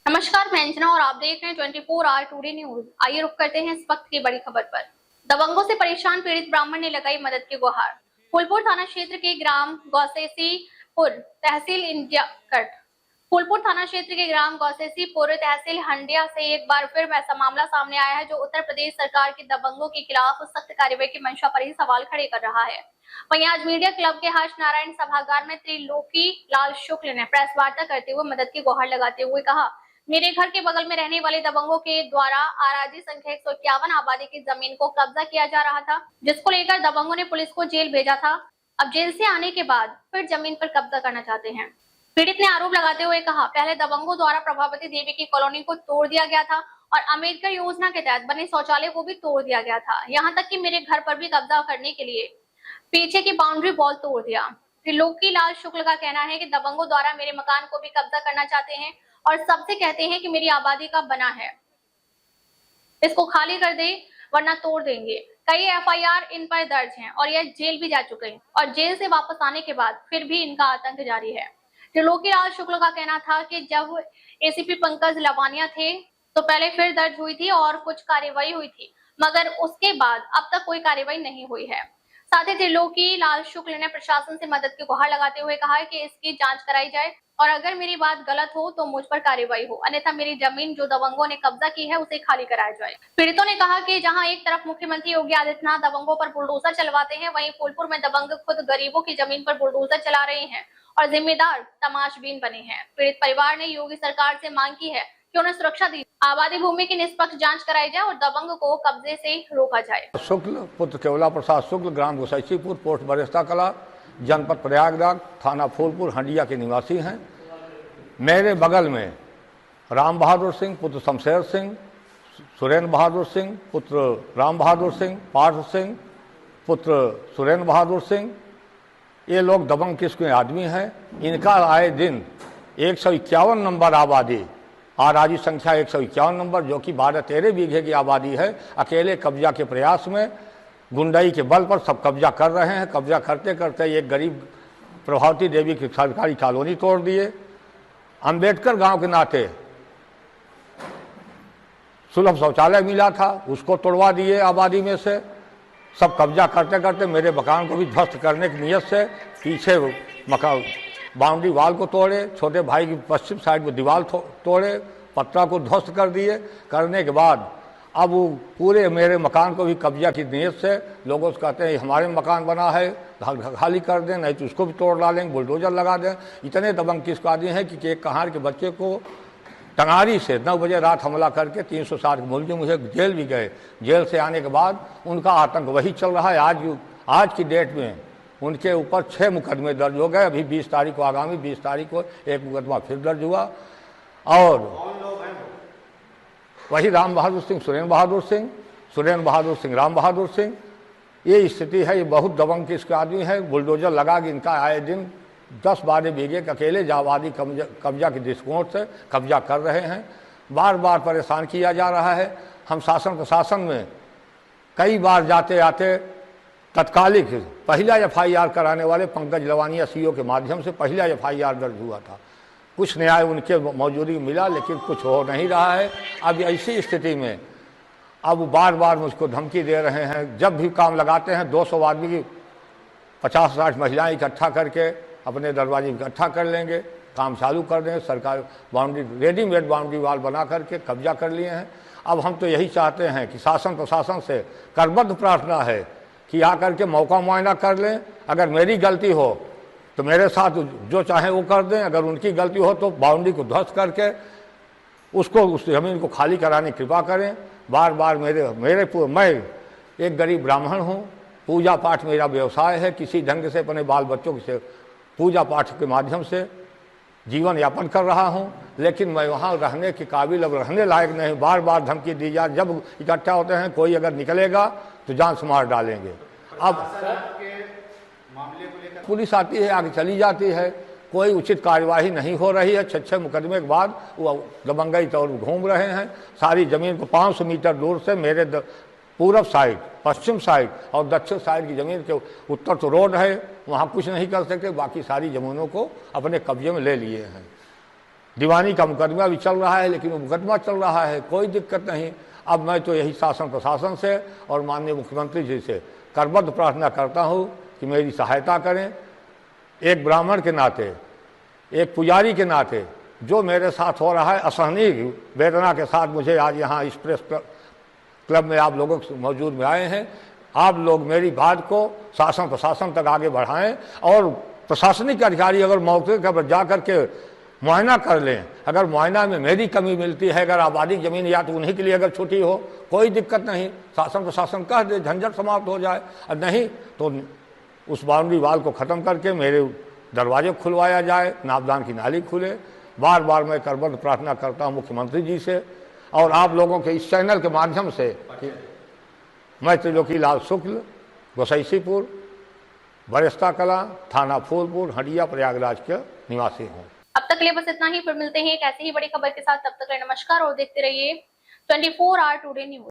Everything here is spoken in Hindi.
नमस्कार, मैं अंजना और आप देख रहे हैं 24 आवर टुडे न्यूज। आइए रुक करते हैं इस वक्त की बड़ी खबर पर। दबंगों से परेशान पीड़ित ब्राह्मण ने लगाई मदद की गुहार। फूलपुर थाना क्षेत्र के ग्राम गौसेसीपुर तहसील इंडियाकट फूलपुर थाना क्षेत्र के ग्राम गौसेसीपुर तहसील हंडिया से एक बार फिर ऐसा मामला सामने आया है जो उत्तर प्रदेश सरकार के दबंगों के खिलाफ सख्त कार्रवाई की मंशा पर ही सवाल खड़े कर रहा है। वहीं आज मीडिया क्लब के हर्ष नारायण सभागार में त्रिलोकी लाल शुक्ल ने प्रेस वार्ता करते हुए मदद की गुहार लगाते हुए कहा, मेरे घर के बगल में रहने वाले दबंगों के द्वारा आराजी संख्या 151 आबादी की जमीन को कब्जा किया जा रहा था, जिसको लेकर दबंगों ने पुलिस को जेल भेजा था। अब जेल से आने के बाद फिर जमीन पर कब्जा करना चाहते हैं। पीड़ित ने आरोप लगाते हुए कहा, पहले दबंगों द्वारा प्रभावती देवी की कॉलोनी को तोड़ दिया गया था और अम्बेडकर योजना के तहत बने शौचालय को भी तोड़ दिया गया था। यहाँ तक कि मेरे घर पर भी कब्जा करने के लिए पीछे की बाउंड्री वॉल तोड़ दिया। त्रिलोकी लाल शुक्ल का कहना है कि दबंगों द्वारा मेरे मकान को भी कब्जा करना चाहते हैं और सबसे कहते हैं कि मेरी आबादी का बना है, इसको खाली कर दे वरना तोड़ देंगे। कई एफआईआर इन पर दर्ज हैं और यह जेल भी जा चुके हैं और जेल से वापस आने के बाद फिर भी इनका आतंक जारी है। त्रिलोकी लाल शुक्ल का कहना था कि जब एसीपी पंकज लवानिया थे तो पहले फिर दर्ज हुई थी और कुछ कार्रवाई हुई थी, मगर उसके बाद अब तक कोई कार्रवाई नहीं हुई है। साथ ही त्रिलोकी लाल शुक्ल ने प्रशासन से मदद की गुहार लगाते हुए कहा है कि इसकी जांच कराई जाए और अगर मेरी बात गलत हो तो मुझ पर कार्रवाई हो, अन्यथा मेरी जमीन जो दबंगों ने कब्जा की है उसे खाली कराया जाए। पीड़ितों ने कहा कि जहां एक तरफ मुख्यमंत्री योगी आदित्यनाथ दबंगों पर बुलडोजर चलवाते हैं, वहीं फूलपुर में दबंग खुद गरीबों की जमीन पर बुलडोजर चला रहे हैं और जिम्मेदार तमाशबीन बने हैं। पीड़ित परिवार ने योगी सरकार से मांग की है कि उन्हें सुरक्षा दी, आबादी भूमि की निष्पक्ष जांच कराई जाए और दबंग को कब्जे से रोका जाए। शुक्ल पुत्र केवला प्रसाद शुक्ल, ग्राम गोसैसीपुर, पोस्ट बरेस्ता कला, जनपद प्रयागराज, थाना फूलपुर, हंडिया के निवासी हैं। मेरे बगल में राम बहादुर सिंह पुत्र शमशेर सिंह, सुरेंद्र बहादुर सिंह पुत्र राम बहादुर सिंह, पार्थ सिंह पुत्र सुरेंद्र बहादुर सिंह, ये लोग दबंग किस्म के आदमी हैं। इनका आए दिन 151 नंबर आबादी, आराजी संख्या 151 नंबर, जो कि 12-13 बीघे की आबादी है, अकेले कब्जा के प्रयास में गुंडाई के बल पर सब कब्जा कर रहे हैं। कब्जा करते करते एक गरीब प्रभावती देवी की सरकारी कॉलोनी तोड़ दिए। अम्बेडकर गांव के नाते सुलभ शौचालय मिला था, उसको तोड़वा दिए आबादी में से। सब कब्जा करते करते मेरे मकान को भी ध्वस्त करने की नीयत से पीछे मकान बाउंड्री वाल को तोड़े, छोटे भाई की पश्चिम साइड में दीवार तोड़े, पत्रा को ध्वस्त कर दिए। करने के बाद अब वो पूरे मेरे मकान को भी कब्जा की नीयत से लोगों से कहते हैं हमारे मकान बना है, खाली कर दें, नहीं तो उसको भी तोड़ डालेंगे, बुलडोजर लगा दें। इतने दबंग किस आदमी हैं कि एक कहार के बच्चे को टंगारी से 9 बजे रात हमला करके 360 मुलजिम मुझे जेल भी गए। जेल से आने के बाद उनका आतंक वही चल रहा है। आज की डेट में उनके ऊपर 6 मुकदमे दर्ज हो गए। अभी 20 तारीख को, आगामी 20 तारीख को एक मुकदमा फिर दर्ज हुआ। और वही राम बहादुर सिंह, सुरेंद्र बहादुर सिंह, सुरेंद्र बहादुर सिंह, राम बहादुर सिंह, ये स्थिति है। ये बहुत दबंग किस्म के आदमी है। बुलडोजर लगा के इनका आए दिन 10-12 बीघे के अकेले आबादी कब्जा के दृष्टिकोण से कब्जा कर रहे हैं। बार बार परेशान किया जा रहा है। हम शासन प्रशासन में कई बार जाते आते तत्कालिक पहला एफआईआर कराने वाले पंकज लवानिया सीओ के माध्यम से पहला एफआईआर दर्ज हुआ था। कुछ न्याय उनके मौजूदगी मिला, लेकिन कुछ हो नहीं रहा है। अब ऐसी स्थिति में अब बार बार मुझको धमकी दे रहे हैं। जब भी काम लगाते हैं 200 आदमी की 50-60 महिलाएं इकट्ठा करके अपने दरवाजे इकट्ठा कर लेंगे, काम चालू कर देंगे। सरकार बाउंड्री, रेडीमेड बाउंड्री वाल बना करके कब्जा कर लिए हैं। अब हम तो यही चाहते हैं कि शासन प्रशासन से करबद्ध प्रार्थना है कि आकर के मौका मुआयना कर लें। अगर मेरी गलती हो तो मेरे साथ जो चाहे वो कर दें, अगर उनकी गलती हो तो बाउंड्री को ध्वस्त करके उसको, उस ज़मीन को खाली कराने की कृपा करें। बार बार मैं एक गरीब ब्राह्मण हूँ, पूजा पाठ मेरा व्यवसाय है। किसी ढंग से अपने बाल बच्चों से पूजा पाठ के माध्यम से जीवन यापन कर रहा हूँ, लेकिन मैं वहाँ रहने के काबिल, अब रहने लायक नहीं। बार बार धमकी दी जा, जब इकट्ठा होते हैं कोई अगर निकलेगा तो जान से मार डालेंगे। अब पुलिस आती है, आगे चली जाती है, कोई उचित कार्यवाही नहीं हो रही है। 6 मुकदमे के बाद वो दबंगई तौर घूम रहे हैं। सारी ज़मीन को 500 मीटर दूर से मेरे पूरब साइड, पश्चिम साइड और दक्षिण साइड की ज़मीन के उत्तर तो रोड है, वहाँ कुछ नहीं कर सकते। बाकी सारी ज़मीनों को अपने कब्जे में ले लिए हैं। दीवानी का मुकदमा भी चल रहा है, लेकिन वो मुकदमा चल रहा है, कोई दिक्कत नहीं। अब मैं तो यही शासन प्रशासन से और माननीय मुख्यमंत्री जी से करबद्ध प्रार्थना करता हूँ कि मेरी सहायता करें। एक ब्राह्मण के नाते, एक पुजारी के नाते जो मेरे साथ हो रहा है, असहनीय वेदना के साथ मुझे आज यहाँ इस प्रेस क्लब में आप लोगों के मौजूद में आए हैं। आप लोग मेरी बात को शासन प्रशासन तक आगे बढ़ाएं और प्रशासनिक अधिकारी अगर मौके पर जा कर के मुआयना कर लें। अगर मुआयना में मेरी कमी मिलती है, अगर आबादी ज़मीन या तो उन्हीं के लिए अगर छुट्टी हो, कोई दिक्कत नहीं, शासन प्रशासन कह दे, झंझट समाप्त हो जाए। और नहीं तो उस बाउंड्री वाल को ख़त्म करके मेरे दरवाजे खुलवाया जाए, नापदान की नाली खुले। बार बार मैं करबद्ध प्रार्थना करता हूँ मुख्यमंत्री जी से और आप लोगों के इस चैनल के माध्यम से। मैं त्रिलोकी लाल शुक्ल, गोसैसीपुर, बरिस्ता कला, थाना फूलपुर, हंडिया, प्रयागराज के निवासी हूँ। अब तक के लिए बस इतना ही, फिर मिलते हैं एक ऐसी ही बड़ी खबर के साथ। तब तक के लिए नमस्कार और देखते रहिए 24 आवर टुडे न्यूज।